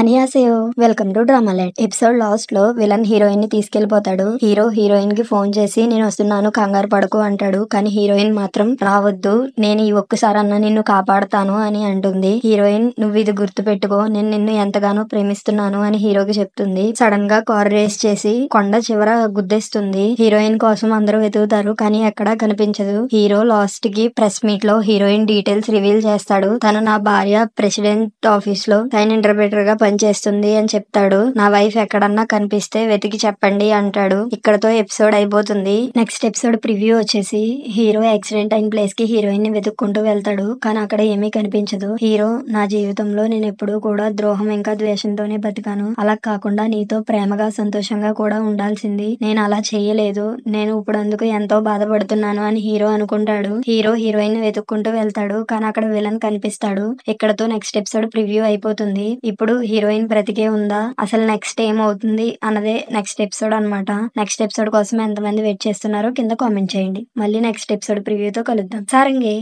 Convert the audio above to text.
అనియాసేయో welcome to డ్రామాలైట్. Episode last లో villain heroine ని తీసుకెళ్లిపోతాడు. Hero heroine కి ఫోన్ చేసి నేను వస్తున్నాను కంగారు పడకు అంటాడు. కానీ హీరోయిన్ మాత్రం రావద్దు, నేను ఈ ఒక్కసారన్నా నిన్ను కాపాడతాను అని అంటుంది. హీరోయిన్ నువ్వు ఇది గుర్తు పెట్టుకో, నేను నిన్ను ఎంతగానో ప్రేమిస్తున్నాను అని హీరోకి చెప్తుంది. సడన్ గా కార్ రేస్ చేసి కొండ చివర గుద్దేస్తుంది. హీరోయిన్ కోసం అందరూ వెతుకుతారు కానీ ఎక్కడా కనిపించదు. హీరో లాస్ట్ కి ప్రెస్ మీట్ లో హీరోయిన్ డీటెయిల్స్ రివీల్ చేస్తాడు. తను నా భార్య ప్రెసిడెంట్ ఆఫీస్ లో సైన్ ఇంటర్ప్రిటర్ గా పనిచేస్తుంది అని చెప్తాడు. నా వైఫ్ ఎక్కడన్నా కనిపిస్తే వెతికి చెప్పండి అంటాడు. ఇక్కడతో ఎపిసోడ్ అయిపోతుంది. నెక్స్ట్ ఎపిసోడ్ ప్రివ్యూ వచ్చేసి హీరో యాక్సిడెంట్ అయిన ప్లేస్ కి హీరోయిన్ ని వెతుక్కుంటూ వెళ్తాడు. కానీ అక్కడ ఏమీ కనిపించదు. హీరో నా జీవితంలో నేను ఎప్పుడూ కూడా ద్రోహం ఇంకా ద్వేషంతోనే బతికాను. అలా కాకుండా నీతో ప్రేమగా సంతోషంగా కూడా ఉండాల్సింది. నేను అలా చెయ్యలేదు. నేను ఇప్పుడు అందుకు ఎంతో బాధపడుతున్నాను అని హీరో అనుకుంటాడు. హీరో హీరోయిన్ ని వెతుక్కుంటూ వెళ్తాడు. కానీ అక్కడ విలన్ కనిపిస్తాడు. ఇక్కడతో నెక్స్ట్ ఎపిసోడ్ ప్రివ్యూ అయిపోతుంది. ఇప్పుడు హీరోయిన్ బ్రతికే ఉందా, అసలు నెక్స్ట్ ఏమవుతుంది అన్నదే నెక్స్ట్ ఎపిసోడ్ అన్నమాట. నెక్స్ట్ ఎపిసోడ్ కోసం ఎంతమంది వెయిట్ చేస్తున్నారో కింద కామెంట్ చేయండి. మళ్ళీ నెక్స్ట్ ఎపిసోడ్ ప్రివ్యూతో కలుద్దాం. సారంగే.